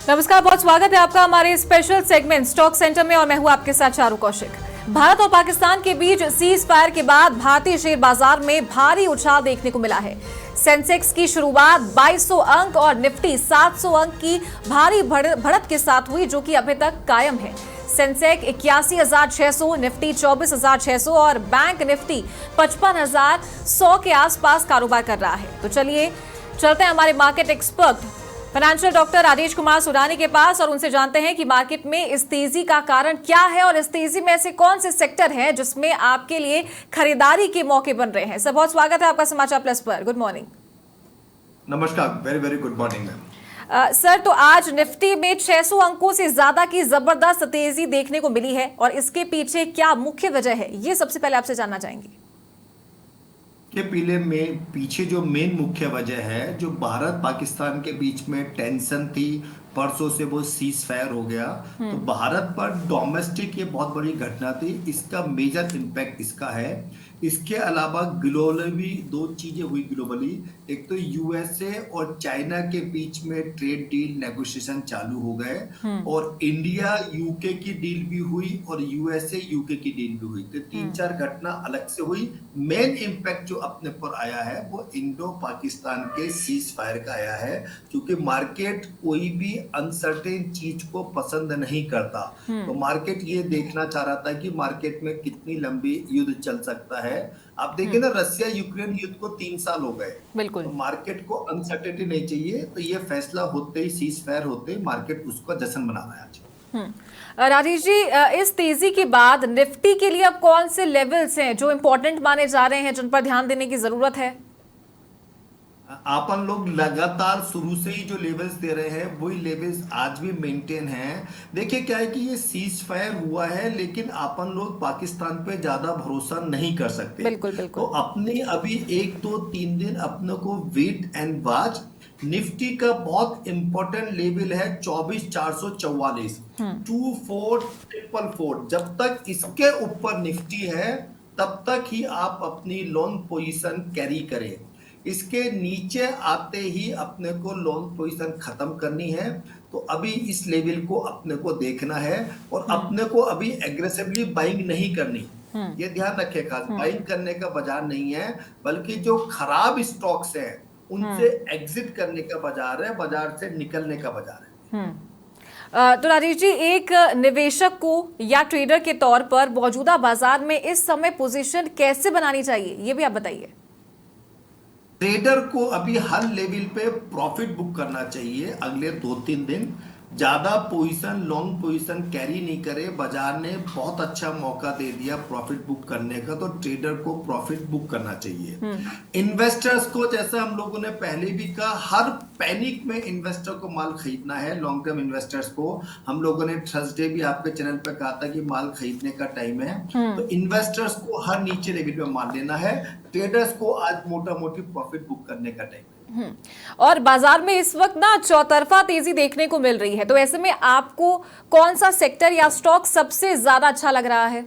नमस्कार, बहुत स्वागत है आपका हमारे स्पेशल सेगमेंट स्टॉक सेंटर में और मैं हूं आपके साथ चारू कौशिक। भारत और पाकिस्तान के बीच सीज फायर के बाद भारतीय शेयर बाजार में भारी उछाल देखने को मिला है। सेंसेक्स की शुरुआत 2200 अंक और निफ्टी 700 अंक की भारी बढ़त के साथ हुई, जो कि अभी तक कायम है। सेंसेक्स 81,600, निफ्टी 24,600 और बैंक निफ्टी 55,100 के आसपास कारोबार कर रहा है। तो चलिए चलते हैं हमारे market expert financial doctor Rajesh Kumar Surani के पास और उनसे जानते हैं कि मार्केट में इस तेजी का कारण क्या है और इस तेजी में ऐसे कौन से सेक्टर हैं जिसमें आपके लिए खरीदारी के मौके बन रहे हैं। सर, बहुत स्वागत है आपका समाचार प्लस पर। Good morning. नमस्कार, very very good morning ma'am. Sir, तो आज निफ्टी में 600 अंकों से ज्यादा की जबरदस्त तेजी देखने को मिली है और इसके पीछे क्या मुख्य वजह है, ये सबसे पहले आपसे जानना चाहेंगे। के पीछे जो मेन मुख्य वजह है, जो भारत पाकिस्तान के बीच में टेंशन थी, परसों से वो सीज फायर हो गया। तो भारत पर डोमेस्टिक ये बहुत बड़ी घटना थी, इसका मेजर इम्पैक्ट इसका है। इसके अलावा ग्लोबली भी दो चीजें हुई ग्लोबली। एक तो यूएसए और चाइना के बीच में ट्रेड डील नेगोशिएशन चालू हो गए और इंडिया यूके की डील भी हुई और यूएसए यूके की डील भी हुई। तो तीन चार घटना अलग से हुई। मेन इम्पैक्ट जो अपने पर आया है वो इंडो पाकिस्तान के सीज फायर का आया है, क्योंकि मार्केट कोई भी अनसर्टेन चीज को पसंद नहीं करता। तो मार्केट ये देखना चाह रहा था कि मार्केट में कितनी लंबी युद्ध चल सकता है। आप देखिए ना, रसिया यूक्रेन युद्ध को 3 साल हो गए। बिल्कुल। तो मार्केट को अनसर्टेनिटी नहीं चाहिए। तो ये फैसला होते ही, सीज फायर होते ही मार्केट उसका जश्न मना रहा है आज। राजेश जी, इस तेजी के बाद निफ्टी के लिए अब कौन से लेवल्स हैं जो इंपॉर्टेंट माने जा रहे हैं, जिन पर ध्यान देने की जरूरत है? अपन लोग लगातार शुरू से ही जो लेवल्स दे रहे हैं वही लेवल्स आज भी मेंटेन हैं। देखिए क्या है कि ये सीज फायर हुआ है, लेकिन अपन लोग पाकिस्तान पे ज्यादा भरोसा नहीं कर सकते। बिल्कुल बिल्कुल। तो अपने अभी 1 2 3 दिन अपने को वेट एंड वॉच। निफ्टी का बहुत इंपॉर्टेंट लेवल है 24,444, 24,444। जब तक इसके ऊपर निफ्टी है तब तक ही आप अपनी लॉन्ग पोजीशन कैरी करें। इसके नीचे आते ही अपने को लॉन्ग पोजीशन खत्म करनी है। तो अभी इस लेवल को अपने को देखना है और अपने को अभी एग्रेसिवली बाइंग नहीं करनी। ये ध्यान रखिएगा, बाइंग करने का बाजार नहीं है, बल्कि जो खराब स्टॉक्स हैं उनसे एग्जिट करने का बाजार है, बाजार से निकलने का बाजार है। तो राजेश जी, एक निवेशक को या ट्रेडर के तौर पर मौजूदा बाजार में इस समय पोजीशन कैसे बनानी चाहिए, ये भी आप बताइए। ट्रेडर को अभी हर लेवल पे प्रॉफिट बुक करना चाहिए। अगले 2-3 दिन ज्यादा पोजीशन, लॉन्ग पोजीशन कैरी नहीं करे। बाजार ने बहुत अच्छा मौका दे दिया प्रॉफिट बुक करने का, तो ट्रेडर को प्रॉफिट बुक करना चाहिए। इन्वेस्टर्स को, जैसा हम लोगों ने पहले भी कहा, हर पैनिक में इन्वेस्टर को माल खरीदना है। लॉन्ग टर्म इन्वेस्टर्स को हम लोगों ने थर्सडे भी आपके चैनल पे कहा था कि माल खरीदने का टाइम है। तो इन्वेस्टर्स को हर नीचे लेवल पे माल लेना है। ट्रेडर्स को आज मोटा मोटी प्रॉफिट बुक करने का टाइम है। और बाजार में इस वक्त ना चौतरफा तेजी देखने को मिल रही है, तो ऐसे में आपको कौन सा सेक्टर या स्टॉक सबसे ज्यादा अच्छा लग रहा है?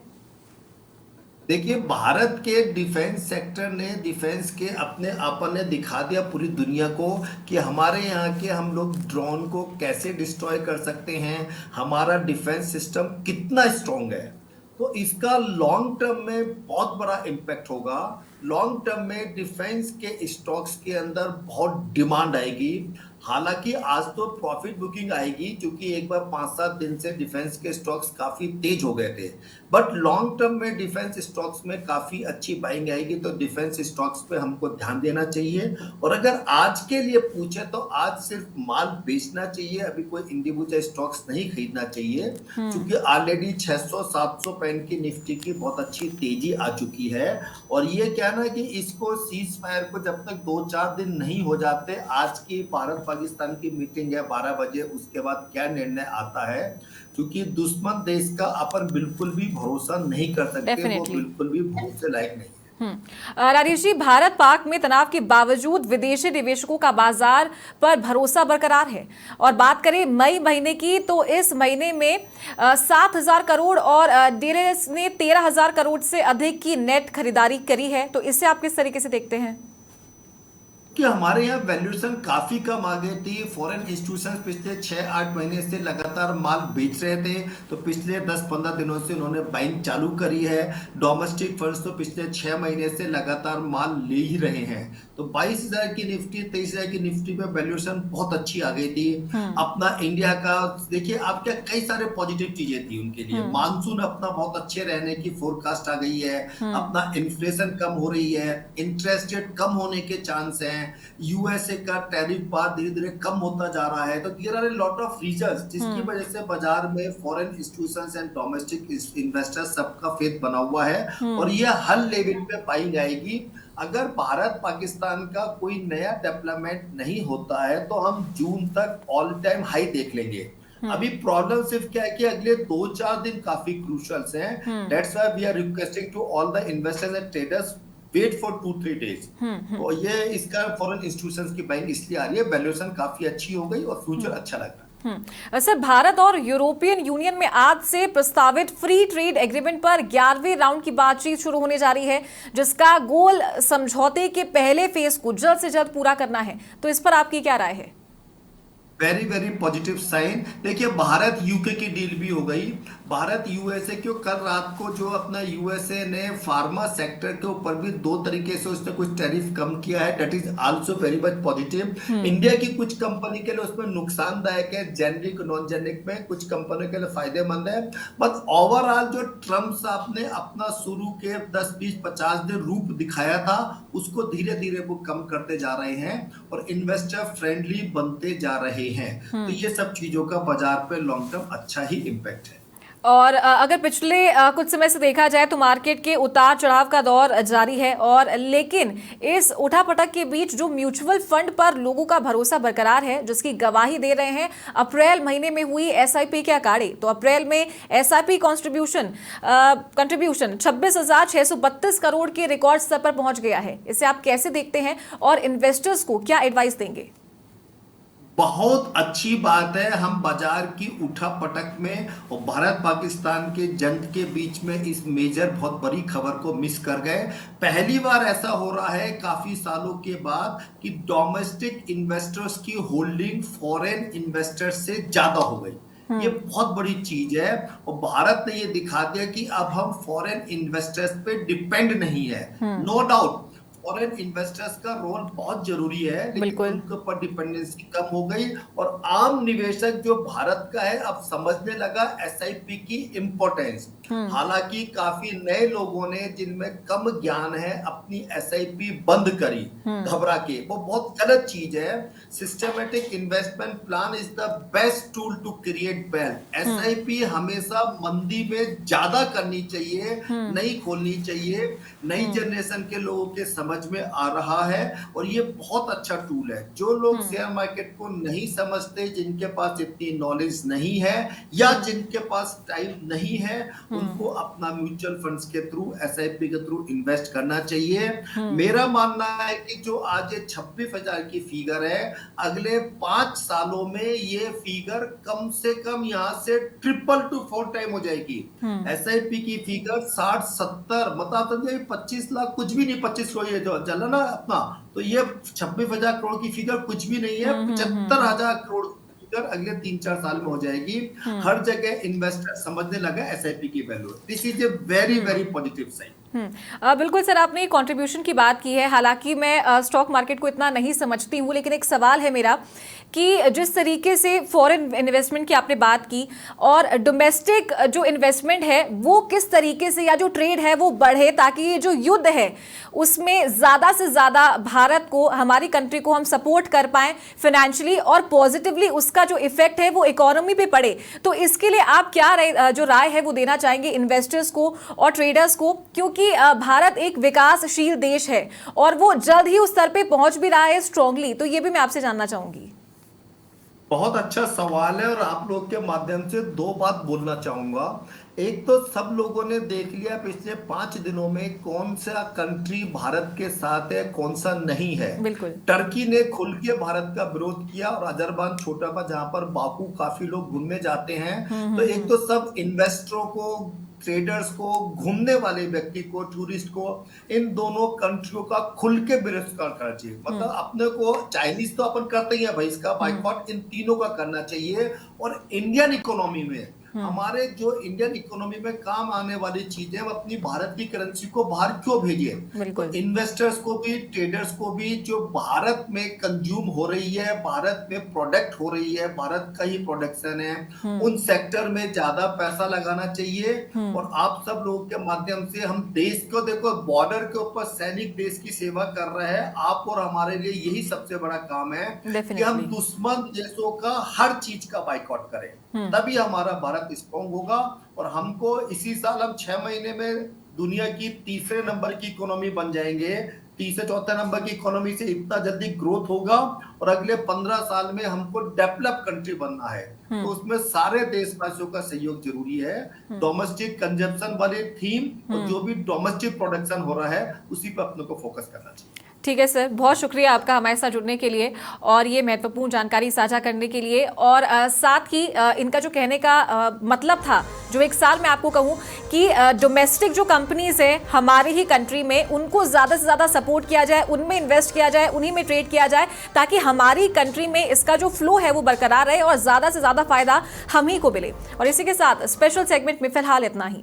देखिए, भारत के डिफेंस सेक्टर ने, डिफेंस के अपने आपन ने दिखा दिया पूरी दुनिया को कि हमारे यहाँ के हम लोग ड्रोन को कैसे डिस्ट्रॉय कर सकते हैं, हमारा डिफेंस सिस्टम कितना स्ट्रॉन्ग है। तो इसका लॉन्ग टर्म में बहुत बड़ा इम्पैक्ट होगा। लॉन्ग टर्म में डिफेंस के स्टॉक्स के अंदर बहुत डिमांड आएगी। हालांकि आज तो प्रॉफिट बुकिंग आएगी, क्योंकि एक बार 5-7 दिन से डिफेंस के स्टॉक्स काफी तेज हो गए थे। बट लॉन्ग टर्म में डिफेंस स्टॉक्स में काफी अच्छी बाइंग आएगी। तो डिफेंस स्टॉक्स पे हमको ध्यान देना चाहिए। और अगर आज के लिए पूछे तो आज सिर्फ माल बेचना चाहिए, अभी कोई इंडिविजुअल स्टॉक्स नहीं खरीदना चाहिए, क्योंकि ऑलरेडी 600-700 पॉइंट की निफ्टी की बहुत अच्छी तेजी आ चुकी है। और ये क्या ना कि इसको सीज फायर को जब तक 2-4 दिन नहीं हो जाते, आज की भारत पाकिस्तान की मीटिंग है 12 बजे, उसके बाद क्या निर्णय आता है, क्योंकि दुश्मन देश का अपन बिल्कुल भी भरोसा नहीं कर सकते। वो बिल्कुल भी भरोसे लायक नहीं है। राजेश जी, भारत पाक में तनाव के बावजूद विदेशी निवेशकों का बाजार पर भरोसा बरकरार है। और बात करें मई महीने की, तो इस महीने में 7,000 करोड़ और डीएलएस ने 13,000 करोड़ से अधिक की नेट खरीदारी करी है। तो इसे आप किस तरीके से देखते हैं? कि हमारे यहाँ वैल्यूएशन काफी कम आ गई थी। फॉरेन इंस्टीट्यूशन पिछले 6-8 महीने से लगातार माल बेच रहे थे, तो पिछले 10-15 दिनों से उन्होंने बाइंग चालू करी है। डोमेस्टिक फंड्स तो पिछले 6 महीने से लगातार माल ले ही रहे हैं। तो 22,000 की निफ्टी, 23,000 की निफ्टी पे वैल्यूएशन बहुत अच्छी आ गई थी। अपना इंडिया का देखिए, आपके कई सारे पॉजिटिव चीजें थी उनके लिए। मानसून अपना बहुत अच्छे रहने की फोरकास्ट आ गई है, अपना इन्फ्लेशन कम हो रही है, इंटरेस्ट रेट कम होने के चांस हैं, यूएसए का टैरिफ बार धीरे धीरे कम होता जा रहा है। तो there are a lot of reasons जिसकी वजह से बाजार में foreign institutions and domestic investors सबका फेथ बना हुआ है, और ये हर लेवल पे पाई जाएगी। अगर भारत पाकिस्तान का कोई नया डेवलपमेंट नहीं होता है तो हम जून तक ऑल टाइम हाई देख लेंगे। अभी प्रॉब्लम सिर्फ क्या है कि अगले 2-4 दिन काफी क्रूशल्स हैं। That's why we are requesting to all the investors and traders wait for 2-3 days. तो ये इसका फॉरेन इंस्टीट्यूशंस की बाइंग इसलिए आ रही है, वैल्यूएशन काफी अच्छी हो गई और फ्यूचर अच्छा लग रहा है। सर, भारत और यूरोपियन यूनियन में आज से प्रस्तावित फ्री ट्रेड एग्रीमेंट पर 11वें राउंड की बातचीत शुरू होने जा रही है, जिसका गोल समझौते के पहले फेज को जल्द से जल्द पूरा करना है। तो इस पर आपकी क्या राय है? Very very positive sign. देखिए, भारत यूके की डील भी हो गई। भारत यूएसए क्यों, कल रात को जो अपना यूएसए ने फार्मा सेक्टर के ऊपर भी 2 तरीके से उसने कुछ टैरिफ कम किया है, that is also very much positive. India की कुछ कंपनी के लिए उसमें नुकसानदायक है, जेनरिक नॉन जेनरिक में कुछ कंपनियों के लिए फायदेमंद है। बट ओवरऑल जो ट्रम्प साहब ने अपना शुरू के 10-20-50 दिन रूप दिखाया था, उसको धीरे धीरे वो कम करते जा रहे हैं और इन्वेस्टर फ्रेंडली बनते जा रहे हैं। तो ये सब चीजों का बाजार पे लॉन्ग टर्म अच्छा ही इम्पैक्ट है। और अगर पिछले कुछ समय से देखा जाए तो मार्केट के उतार चढ़ाव का दौर जारी है, और लेकिन इस उठापटक के बीच जो म्यूचुअल फंड पर लोगों का भरोसा बरकरार है, जिसकी गवाही दे रहे हैं अप्रैल महीने में हुई एसआईपी के आंकड़े। तो अप्रैल में एसआईपी कंट्रीब्यूशन 26,632 करोड़ के रिकॉर्ड स्तर पर पहुंच गया है। इसे आप कैसे देखते हैं और इन्वेस्टर्स को क्या एडवाइस देंगे? बहुत अच्छी बात है। हम बाजार की उठापटक में और भारत पाकिस्तान के जंग के बीच में इस मेजर बहुत बड़ी खबर को मिस कर गए। पहली बार ऐसा हो रहा है काफी सालों के बाद कि डोमेस्टिक इन्वेस्टर्स की होल्डिंग फॉरेन इन्वेस्टर्स से ज्यादा हो गई। ये बहुत बड़ी चीज है, और भारत ने ये दिखा दिया कि अब हम फॉरेन इन्वेस्टर्स पे डिपेंड नहीं है। नो डाउट फॉरेन इन्वेस्टर्स का रोल बहुत जरूरी है, लेकिन उनके ऊपर डिपेंडेंसी कम हो गई, और आम निवेशक जो भारत का है अब समझने लगा एसआईपी की इंपॉर्टेंस। हालांकि काफी नए लोगों ने जिनमें कम ज्ञान है अपनी एसआईपी बंद करी घबरा के, वो बहुत गलत चीज है। Systematic investment plan is the best tool to create wealth. SIP हमेशा मंदी में ज्यादा करनी चाहिए, नहीं खोलनी चाहिए। नई जनरेशन के लोगों के समझ में आ रहा है, और ये बहुत अच्छा टूल है। जो लोग शेयर मार्केट को नहीं समझते, जिनके पास इतनी नॉलेज नहीं है या जिनके पास टाइम नहीं है, उनको अपना म्यूचुअल फंड्स के थ्रू, एसआईपी के थ्रू इन्वेस्ट करना चाहिए। मेरा मानना है कि जो आज ये 26,000 की फिगर है, अगले 5 सालों में ये फिगर कम से कम यहाँ से 3-4 टाइम हो जाएगी। एसआईपी की फिगर 60-70 मतलब 25 लाख कुछ भी नहीं, 25 करोड़ ये जो चला ना अपना, तो ये 26,000 करोड़ की फिगर कुछ भी नहीं है। 75,000 करोड़ फिगर अगले 3-4 साल में हो जाएगी। हर जगह इन्वेस्टर समझने लगा एसआईपी की value. This is a very very positive sign. बिल्कुल सर, आपने कंट्रीब्यूशन की बात की है। हालांकि मैं स्टॉक मार्केट को इतना नहीं समझती हूँ, लेकिन एक सवाल है मेरा कि जिस तरीके से फॉरेन इन्वेस्टमेंट की आपने बात की और डोमेस्टिक जो इन्वेस्टमेंट है वो किस तरीके से, या जो ट्रेड है वो बढ़े, ताकि ये जो युद्ध है उसमें ज़्यादा से ज़्यादा भारत को, हमारी कंट्री को हम सपोर्ट कर पाएँ फाइनेंशियली, और पॉजिटिवली उसका जो इफेक्ट है वो इकोनॉमी पे पड़े। तो इसके लिए आप क्या जो राय है वो देना चाहेंगे इन्वेस्टर्स को और ट्रेडर्स को? क्योंकि भारत एक विकासशील देश है और वो जल्द ही उस स्तर पे पहुंच भी रहा है स्ट्रांगली। तो ये भी मैं आपसे जानना चाहूंगी। बहुत अच्छा सवाल है, और आप लोग के माध्यम से 2 बात बोलना चाहूंगा। एक तो सब लोगों ने देख लिया पिछले 5 दिनों में कौन सा कंट्री भारत के साथ है, कौन सा नहीं है। बिल्कुल। टर्की ने खुल के भारत का विरोध किया, और अजरबैजान छोटा था जहां पर बाकू काफी लोग घूमने जाते हैं। तो एक तो सब इन्वेस्टरों को ट्रेडर्स को, घूमने वाले व्यक्ति को, टूरिस्ट को, इन दोनों कंट्रियों का खुल के विरोध करना चाहिए। मतलब अपने को चाइनीज तो अपन करते ही है भाई, इसका बाइकॉट इन तीनों का करना चाहिए। और इंडियन इकोनॉमी में हमारे जो इंडियन इकोनॉमी में काम आने वाली चीजें, हम अपनी भारत की करेंसी को बाहर क्यों भेजिए? तो इन्वेस्टर्स को भी, ट्रेडर्स को भी, जो भारत में कंज्यूम हो रही है, भारत में प्रोडक्ट हो रही है, भारत का ही प्रोडक्शन है, उन सेक्टर में ज्यादा पैसा लगाना चाहिए। और आप सब लोगों के माध्यम से हम देश को, देखो बॉर्डर के ऊपर सैनिक देश की सेवा कर रहे हैं, आप और हमारे लिए यही सबसे बड़ा काम है कि हम दुश्मन देशों का हर चीज का बाइकआउट करें, तभी हमारा भारत स्ट्रॉन्ग होगा। और हमको इसी साल हम 6 महीने में दुनिया की तीसरे नंबर की इकोनॉमी बन जाएंगे। तीसरे चौथे नंबर की इकोनॉमी से इतना जल्दी ग्रोथ होगा और अगले 15 साल में हमको डेवलप कंट्री बनना है। तो उसमें सारे देशवासियों का सहयोग जरूरी है। डोमेस्टिक कंजप्शन वाले थीम और जो भी डोमेस्टिक प्रोडक्शन हो रहा है उसी पर अपने को फोकस करना चाहिए। ठीक है सर, बहुत शुक्रिया आपका हमारे साथ जुड़ने के लिए और ये महत्वपूर्ण जानकारी साझा करने के लिए। और साथ ही इनका जो कहने का मतलब था, जो एक साल में आपको कहूँ कि डोमेस्टिक जो कंपनीज है हमारे ही कंट्री में, उनको ज़्यादा से ज़्यादा सपोर्ट किया जाए, उनमें इन्वेस्ट किया जाए, उन्हीं में ट्रेड किया जाए, ताकि हमारी कंट्री में इसका जो फ्लो है वो बरकरार रहे और ज़्यादा से ज़्यादा फायदा हम ही को मिले। और इसी के साथ स्पेशल सेगमेंट में फिलहाल इतना ही।